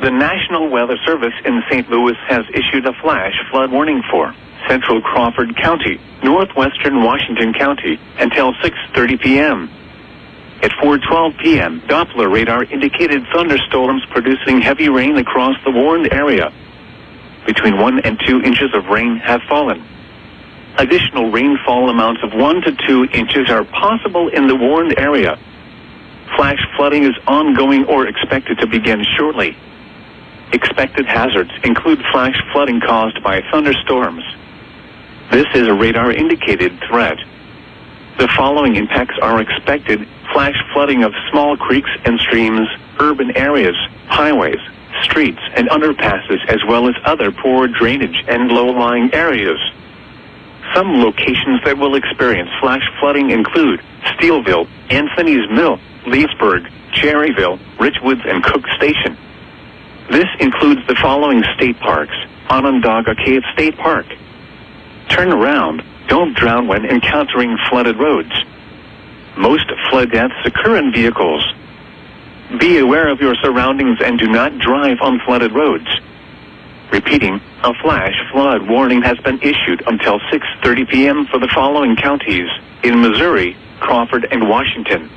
The National Weather Service in St. Louis has issued a flash flood warning for central Crawford County, northwestern Washington County, until 6:30 p.m. At 4:12 p.m., Doppler radar indicated thunderstorms producing heavy rain across the warned area. Between 1 and 2 inches of rain have fallen. Additional rainfall amounts of 1 to 2 inches are possible in the warned area. Flash flooding is ongoing or expected to begin shortly. Expected hazards include flash flooding caused by thunderstorms. This is a radar-indicated threat. The following impacts are expected: flash flooding of small creeks and streams, urban areas, highways, streets, and underpasses, as well as other poor drainage and low-lying areas. Some locations that will experience flash flooding include Steelville, Anthony's Mill, Leesburg, Cherryville, Richwoods, and Cook Station. This includes the following state parks: Onondaga Cave State Park. Turn around. Don't drown when encountering flooded roads. Most flood deaths occur in vehicles. Be aware of your surroundings and do not drive on flooded roads. Repeating, a flash flood warning has been issued until 6:30 p.m. for the following counties in Missouri, Crawford, and Washington.